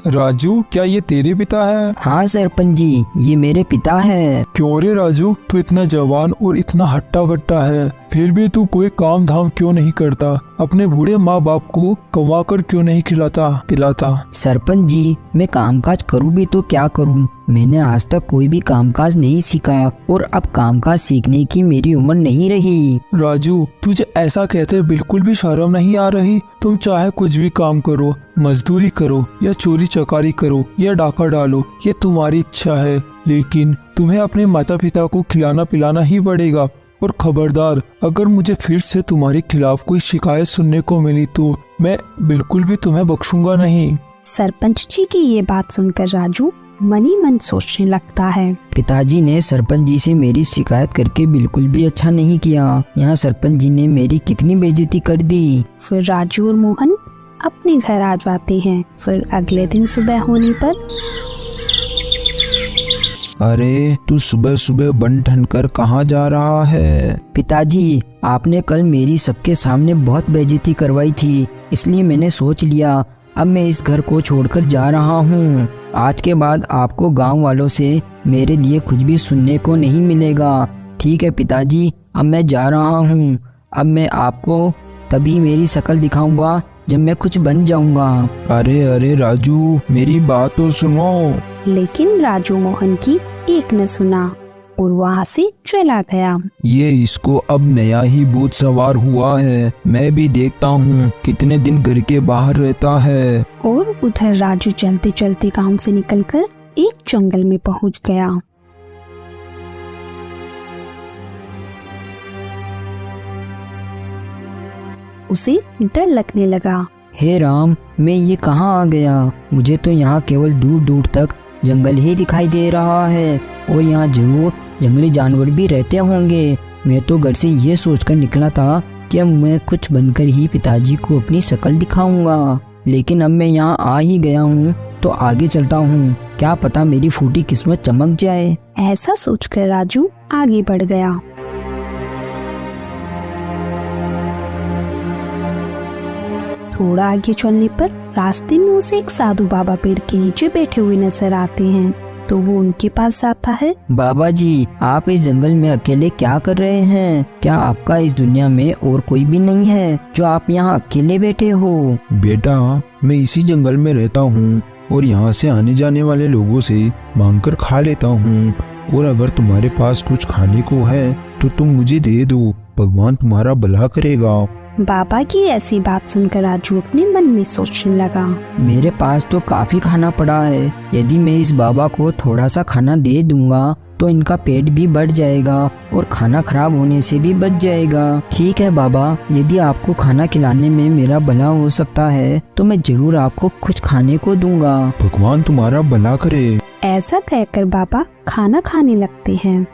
राजू, क्या ये तेरे पिता है? हाँ सरपंच जी, ये मेरे पिता है। क्यों रे राजू, तू इतना जवान और इतना हट्टा कट्टा है, फिर भी तू कोई काम धाम क्यों नहीं करता? अपने बूढ़े माँ बाप को कमा कर क्यों नहीं खिलाता पिलाता? सरपंच जी, मैं कामकाज करूँ भी तो क्या करूँ, मैंने आज तक कोई भी कामकाज नहीं सीखा और अब कामकाज सीखने की मेरी उम्र नहीं रही। राजू, तुझे ऐसा कहते बिल्कुल भी शर्म नहीं आ रही? तुम चाहे कुछ भी काम करो, मजदूरी करो या चोरी चकारी करो या डाका डालो, ये तुम्हारी इच्छा है, लेकिन तुम्हें अपने माता पिता को खिलाना पिलाना ही पड़ेगा। और खबरदार, अगर मुझे फिर से तुम्हारे खिलाफ कोई शिकायत सुनने को मिली तो मैं बिल्कुल भी तुम्हें बख्शूंगा नहीं। सरपंच जी की ये बात सुनकर राजू मन ही मन सोचने लगता है। पिताजी ने सरपंच जी से मेरी शिकायत करके बिल्कुल भी अच्छा नहीं किया। यहाँ सरपंच जी ने मेरी कितनी बेइज्जती कर दी। फिर राजू और मोहन अपने घर आ जाते हैं। फिर अगले दिन सुबह होने पर अरे तू सुबह सुबह बन ठन कर कहाँ जा रहा है? पिताजी, आपने कल मेरी सबके सामने बहुत बेइज्जती करवाई थी, इसलिए मैंने सोच लिया अब मैं इस घर को छोड़कर जा रहा हूँ। आज के बाद आपको गांव वालों से मेरे लिए कुछ भी सुनने को नहीं मिलेगा। ठीक है पिताजी, अब मैं जा रहा हूँ। अब मैं आपको तभी मेरी शक्ल दिखाऊंगा जब मैं कुछ बन जाऊंगा। अरे अरे राजू, मेरी बात तो सुनो। लेकिन राजू मोहन की एक न सुना और वहाँ से चला गया। ये इसको अब नया ही भूत सवार हुआ है। मैं भी देखता हूँ कितने दिन घर के बाहर रहता है। और उधर राजू चलते चलते गांव से निकलकर एक जंगल में पहुँच गया। उसे डर लगने लगा। हे राम, मैं ये कहाँ आ गया? मुझे तो यहाँ केवल दूर दूर तक जंगल ही दिखाई दे रहा है और यहाँ जरूर जंगली जानवर भी रहते होंगे। मैं तो घर से ये सोचकर निकला था कि अब मैं कुछ बनकर ही पिताजी को अपनी शक्ल दिखाऊंगा, लेकिन अब मैं यहाँ आ ही गया हूँ तो आगे चलता हूँ, क्या पता मेरी फूटी किस्मत चमक जाए। ऐसा सोचकर राजू आगे बढ़ गया। थोड़ा आगे चलने पर रास्ते में उसे एक साधु बाबा पेड़ के नीचे बैठे हुए नजर आते हैं, तो वो उनके पास जाता है। बाबा जी, आप इस जंगल में अकेले क्या कर रहे हैं? क्या आपका इस दुनिया में और कोई भी नहीं है जो आप यहाँ अकेले बैठे हो? बेटा, मैं इसी जंगल में रहता हूँ और यहाँ से आने जाने वाले लोगों से मांगकर खा लेता हूँ, और अगर तुम्हारे पास कुछ खाने को है तो तुम मुझे दे दो, भगवान तुम्हारा भला करेगा। बाबा की ऐसी बात सुनकर राजू अपने मन में सोचने लगा। मेरे पास तो काफी खाना पड़ा है, यदि मैं इस बाबा को थोड़ा सा खाना दे दूंगा तो इनका पेट भी बढ़ जाएगा और खाना खराब होने से भी बच जाएगा। ठीक है बाबा, यदि आपको खाना खिलाने में मेरा भला हो सकता है तो मैं जरूर आपको कुछ खाने को दूंगा। भगवान तुम्हारा भला करे। ऐसा कहकर बाबा खाना खाने लगते हैं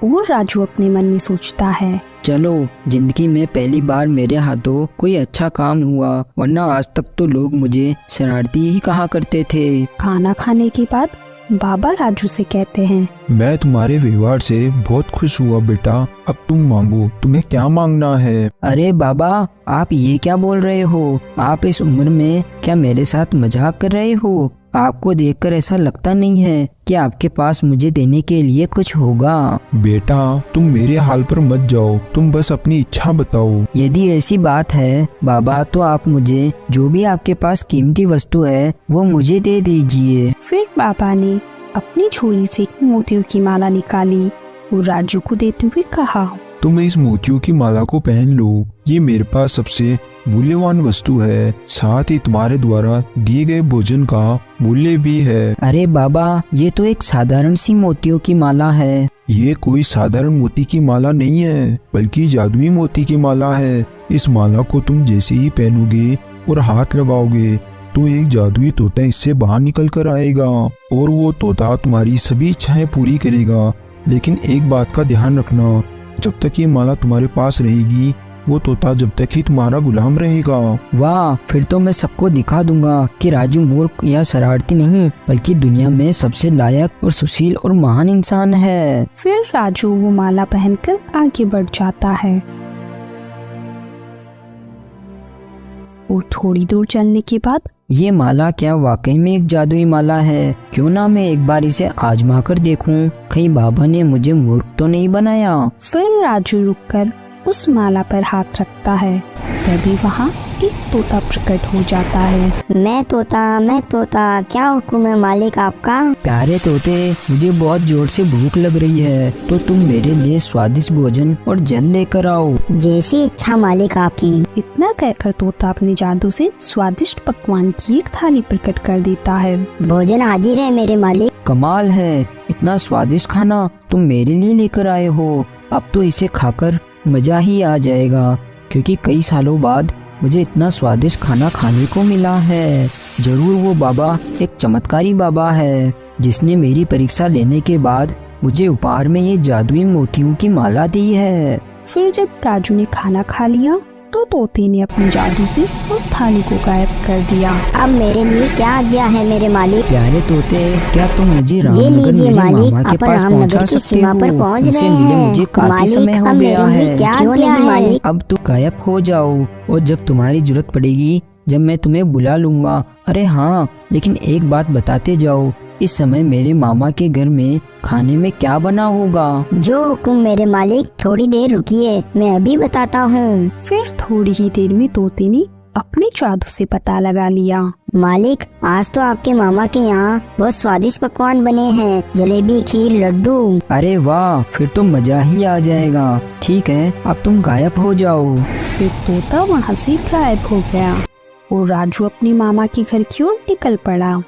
और राजू अपने मन में सोचता है, चलो जिंदगी में पहली बार मेरे हाथों कोई अच्छा काम हुआ, वरना आज तक तो लोग मुझे शरारती ही कहा करते थे। खाना खाने के बाद बाबा राजू से कहते हैं, मैं तुम्हारे व्यवहार से बहुत खुश हुआ बेटा, अब तुम मांगो, तुम्हें क्या मांगना है? अरे बाबा, आप ये क्या बोल रहे हो? आप इस उम्र में क्या मेरे साथ मजाक कर रहे हो? आपको देखकर ऐसा लगता नहीं है कि आपके पास मुझे देने के लिए कुछ होगा। बेटा, तुम मेरे हाल पर मत जाओ, तुम बस अपनी इच्छा बताओ। यदि ऐसी बात है बाबा, तो आप मुझे जो भी आपके पास कीमती वस्तु है वो मुझे दे दीजिए। फिर बाबा ने अपनी झोली से एक मोतियों की माला निकाली और राजू को देते हुए कहा, तुम इस मोतियों की माला को पहन लो, ये मेरे पास सबसे मूल्यवान वस्तु है, साथ ही तुम्हारे द्वारा दिए गए भोजन का मूल्य भी है। अरे बाबा, ये तो एक साधारण सी मोतियों की माला है। ये कोई साधारण मोती की माला नहीं है, बल्कि जादुई मोती की माला है। इस माला को तुम जैसे ही पहनोगे और हाथ लगाओगे तो एक जादुई तोता इससे बाहर निकल कर आएगा और वो तोता तुम्हारी सभी इच्छाएं पूरी करेगा। लेकिन एक बात का ध्यान रखना, जब तक ये माला तुम्हारे पास रहेगी वो तोता जब तक ही तुम्हारा गुलाम रहेगा। वाह, फिर तो मैं सबको दिखा दूंगा कि राजू मूर्ख या शरारती नहीं, बल्कि दुनिया में सबसे लायक और सुशील और महान इंसान है। फिर राजू वो माला पहनकर आगे बढ़ जाता है और थोड़ी दूर चलने के बाद, ये माला क्या वाकई में एक जादुई माला है? क्यों ना मैं एक बार इसे आजमा कर देखूं, कहीं बाबा ने मुझे मूर्ख तो नहीं बनाया। फिर राजू रुककर उस माला पर हाथ रखता है, तभी वहाँ एक तोता प्रकट हो जाता है। मैं तोता, क्या हुक्म है मालिक आपका? प्यारे तोते, मुझे बहुत जोर से भूख लग रही है, तो तुम मेरे लिए स्वादिष्ट भोजन और जल लेकर आओ। जैसी इच्छा मालिक आपकी। इतना कहकर तोता अपने जादू से स्वादिष्ट पकवान की एक थाली प्रकट कर देता है। भोजन हाजिर है मेरे मालिक। कमाल है, इतना स्वादिष्ट खाना तुम मेरे लिए लेकर आए हो। अब तो इसे खाकर मजा ही आ जाएगा, क्योंकि कई सालों बाद मुझे इतना स्वादिष्ट खाना खाने को मिला है। जरूर वो बाबा एक चमत्कारी बाबा है, जिसने मेरी परीक्षा लेने के बाद मुझे उपहार में ये जादुई मोतियों की माला दी है। फिर जब राजू ने खाना खा लिया तो तोते ने अपने जादू से उस थाली को गायब कर दिया। अब मेरे लिए क्या आज्ञा है मेरे मालिक? प्यारे तोते, क्या तुम मुझे ये रामनगर लीजिए मेरे मालिक, मामा के अपन पास रामनगर पहुंचा की सकते सीमा पर हो? पहुंच उनसे रहे मिले हैं। मुझे काफी मालिक, समय हो अब गया मेरे लिए है। क्या क्यों आज्ञा नहीं है मालिक? अब तो गायब हो जाओ, और जब तुम्हारी जरूरत पड़ेगी जब मैं तुम्हें बुला लूंगा। अरे हाँ, लेकिन एक बात बताते जाओ, इस समय मेरे मामा के घर में खाने में क्या बना होगा? जो हुक्म मेरे मालिक। थोड़ी देर रुकिए, मैं अभी बताता हूँ। फिर थोड़ी ही देर में तोते ने अपने जादू से पता लगा लिया। मालिक, आज तो आपके मामा के यहाँ बहुत स्वादिष्ट पकवान बने हैं, जलेबी, खीर, लड्डू। अरे वाह, फिर तो मजा ही आ जाएगा। ठीक है, अब तुम गायब हो जाओ। फिर तोता वहाँ से गायब हो गया और राजू अपने मामा के घर की ओर निकल पड़ा।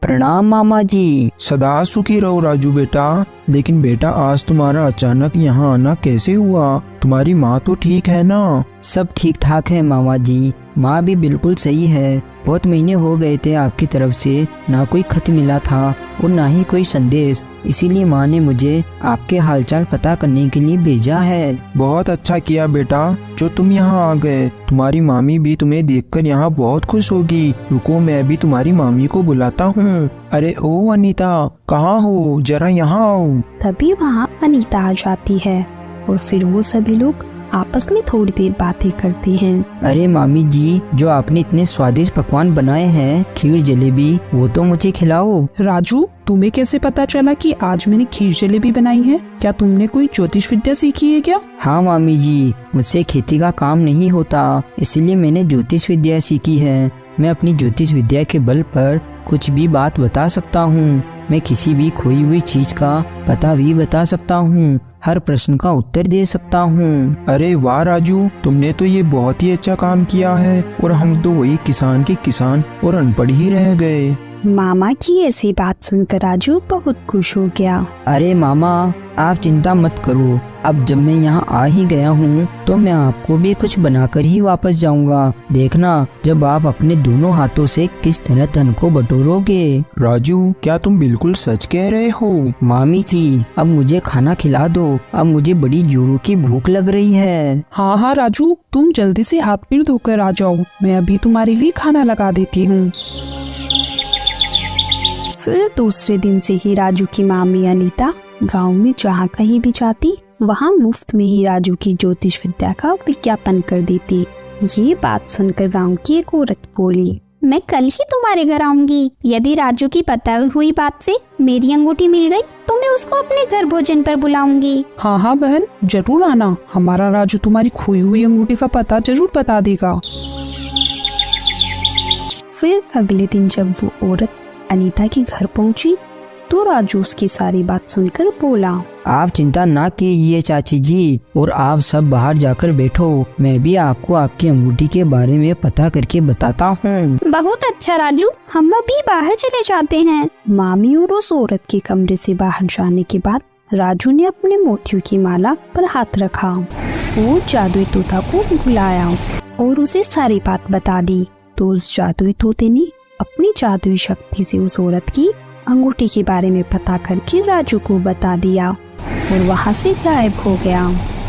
प्रणाम मामा जी। सदा सुखी रहो राजू बेटा। लेकिन बेटा, आज तुम्हारा अचानक यहाँ आना कैसे हुआ? तुम्हारी माँ तो ठीक है ना? सब ठीक ठाक है मामा जी, माँ भी बिल्कुल सही है। बहुत महीने हो गए थे आपकी तरफ से ना कोई खत मिला था और ना ही कोई संदेश, इसीलिए माँ ने मुझे आपके हालचाल पता करने के लिए भेजा है। बहुत अच्छा किया बेटा जो तुम यहाँ आ गए। तुम्हारी मामी भी तुम्हें देखकर यहाँ बहुत खुश होगी। रुको, मैं भी तुम्हारी मामी को बुलाता हूँ। अरे ओ अनीता, कहाँ हो? जरा यहाँ आओ। तभी वहाँ अनीता आ जाती है और फिर वो सभी लोग आपस में थोड़ी देर बातें करते हैं। अरे मामी जी, जो आपने इतने स्वादिष्ट पकवान बनाए हैं, खीर जलेबी, वो तो मुझे खिलाओ। राजू, तुम्हें कैसे पता चला कि आज मैंने खीर जलेबी बनाई है? क्या तुमने कोई ज्योतिष विद्या सीखी है क्या? हाँ मामी जी, मुझसे खेती का काम नहीं होता, इसलिए मैंने ज्योतिष विद्या सीखी है। मैं अपनी ज्योतिष विद्या के बल पर कुछ भी बात बता सकता हूँ। मैं किसी भी खोई हुई चीज का पता भी बता सकता हूँ, हर प्रश्न का उत्तर दे सकता हूँ। अरे वाह राजू, तुमने तो ये बहुत ही अच्छा काम किया है, और हम तो वही किसान के किसान और अनपढ़ ही रह गए। मामा की ऐसी बात सुनकर राजू बहुत खुश हो गया। अरे मामा, आप चिंता मत करो। अब जब मैं यहाँ आ ही गया हूँ तो मैं आपको भी कुछ बनाकर ही वापस जाऊँगा। देखना जब आप अपने दोनों हाथों से किस तरह धन को बटोरोगे। राजू, क्या तुम बिल्कुल सच कह रहे हो? मामी जी, अब मुझे खाना खिला दो, अब मुझे बड़ी जोरों की भूख लग रही है। हाँ हाँ राजू, तुम जल्दी से हाथ पैर धोकर आ जाओ, मैं अभी तुम्हारे लिए खाना लगा देती हूँ। फिर दूसरे दिन से ही राजू की मामी अनीता गांव में जहाँ कहीं भी जाती वहाँ मुफ्त में ही राजू की ज्योतिष विद्या का विज्ञापन कर देती। ये बात सुनकर गांव की एक औरत बोली, मैं कल ही तुम्हारे घर आऊंगी। यदि राजू की पता हुई बात से मेरी अंगूठी मिल गई तो मैं उसको अपने घर भोजन पर बुलाऊंगी। हाँ हाँ बहन, जरूर आना। हमारा राजू तुम्हारी खोई हुई अंगूठी का पता जरूर बता देगा। फिर अगले दिन जब वो औरत अनीता के घर पहुंची तो राजू उसकी सारी बात सुनकर बोला, आप चिंता ना कीजिए चाची जी, और आप सब बाहर जाकर बैठो, मैं भी आपको आपकी अंगूठी के बारे में पता करके बताता हूँ। बहुत अच्छा राजू, हम अभी बाहर चले जाते हैं। मामी और उस औरत के कमरे से बाहर जाने के बाद राजू ने अपने मोतियों की माला पर हाथ रखा और जादुई तोता को बुलाया और उसे सारी बात बता दी। तो उस जादुई तोते ने अपनी जादुई शक्ति से उस औरत की अंगूठी के बारे में पता करके राजू को बता दिया और वहाँ से गायब हो गया।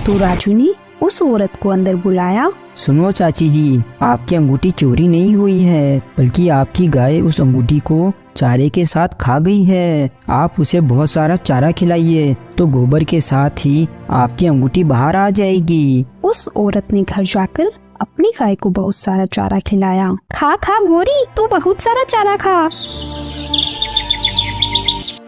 तो राजू ने उस औरत को अंदर बुलाया। सुनो चाची जी, आपकी अंगूठी चोरी नहीं हुई है, बल्कि आपकी गाय उस अंगूठी को चारे के साथ खा गई है। आप उसे बहुत सारा चारा खिलाइए तो गोबर के साथ ही आपकी अंगूठी बाहर आ जाएगी। उस औरत ने घर जाकर अपनी गाय को बहुत सारा चारा खिलाया। खा खा गोरी, तू बहुत सारा चारा खा।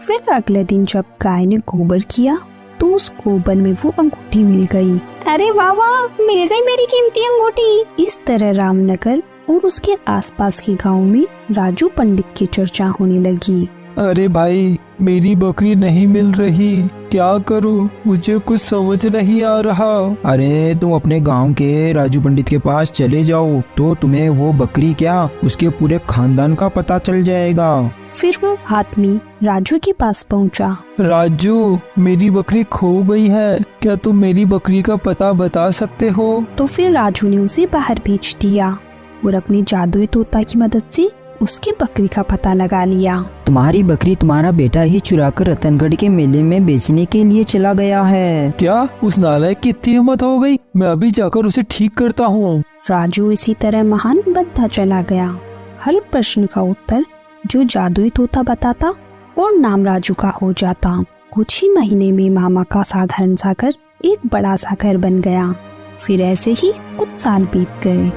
फिर अगले दिन जब गाय ने गोबर किया तो उस गोबर में वो अंगूठी मिल गई। अरे वाह वाह, मिल गई मेरी कीमती अंगूठी। इस तरह रामनगर और उसके आसपास के गांव में राजू पंडित की चर्चा होने लगी। अरे भाई, मेरी बकरी नहीं मिल रही, क्या करूं? मुझे कुछ समझ नहीं आ रहा। अरे तुम अपने गांव के राजू पंडित के पास चले जाओ तो तुम्हें वो बकरी क्या उसके पूरे खानदान का पता चल जाएगा। फिर वो आदमी राजू के पास पहुंचा। राजू, मेरी बकरी खो गई है, क्या तुम मेरी बकरी का पता बता सकते हो? तो फिर राजू ने उसे बाहर भेज दिया और अपने जादुई तोता की मदद से उसकी बकरी का पता लगा लिया। तुम्हारी बकरी तुम्हारा बेटा ही चुराकर रतनगढ़ के मेले में बेचने के लिए चला गया है। क्या उस नालायक की इतनी हिम्मत हो गई? मैं अभी जाकर उसे ठीक करता हूँ। राजू इसी तरह महान बनता चला गया। हर प्रश्न का उत्तर जो जादुई तोता बताता और नाम राजू का हो जाता। कुछ ही महीने में मामा का साधारण सा घर एक बड़ा सा घर बन गया। फिर ऐसे ही कुछ साल बीत गए।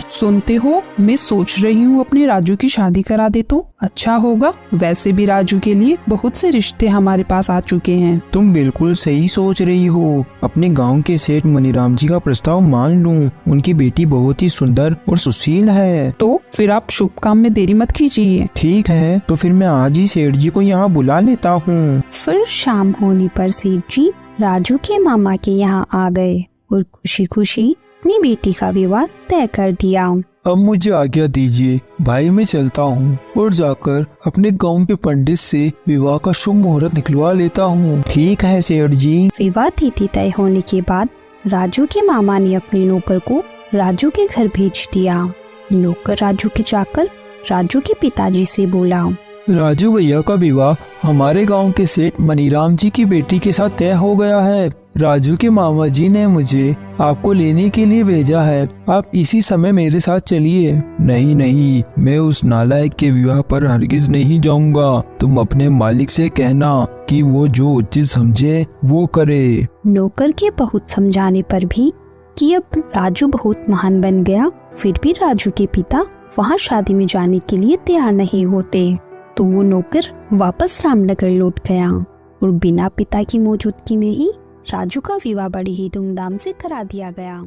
सुनते हो, मैं सोच रही हूँ अपने राजू की शादी करा दे तो अच्छा होगा। वैसे भी राजू के लिए बहुत से रिश्ते हमारे पास आ चुके हैं। तुम बिल्कुल सही सोच रही हो। अपने गांव के सेठ मनीराम जी का प्रस्ताव मान लूं। उनकी बेटी बहुत ही सुंदर और सुशील है। तो फिर आप शुभ काम में देरी मत कीजिए। ठीक है, तो फिर मैं आज ही सेठ जी को यहाँ बुला लेता हूँ। फिर शाम होने पर सेठ जी राजू के मामा के यहाँ आ गए और खुशी खुशी अपनी बेटी का विवाह तय कर दिया। अब मुझे आज्ञा दीजिए भाई, मैं चलता हूँ और जाकर अपने गांव के पंडित से विवाह का शुभ मुहूर्त निकलवा लेता हूँ। ठीक है सेठ जी। विवाह तिथि तय होने के बाद राजू के मामा ने अपने नौकर को राजू के घर भेज दिया। नौकर राजू के जाकर राजू के पिताजी से बोला, राजू भैया का विवाह हमारे गांव के सेठ मनीराम जी की बेटी के साथ तय हो गया है। राजू के मामा जी ने मुझे आपको लेने के लिए भेजा है। आप इसी समय मेरे साथ चलिए। नहीं नहीं, मैं उस नालायक के विवाह पर हरगिज नहीं जाऊंगा। तुम अपने मालिक से कहना कि वो जो उचित समझे वो करे। नौकर के बहुत समझाने पर भी कि अब राजू बहुत महान बन गया, फिर भी राजू के पिता वहाँ शादी में जाने के लिए तैयार नहीं होते। तो वो नौकर वापस रामनगर लौट गया और बिना पिता की मौजूदगी में ही राजू का विवाह बड़ी ही धूमधाम से करा दिया गया।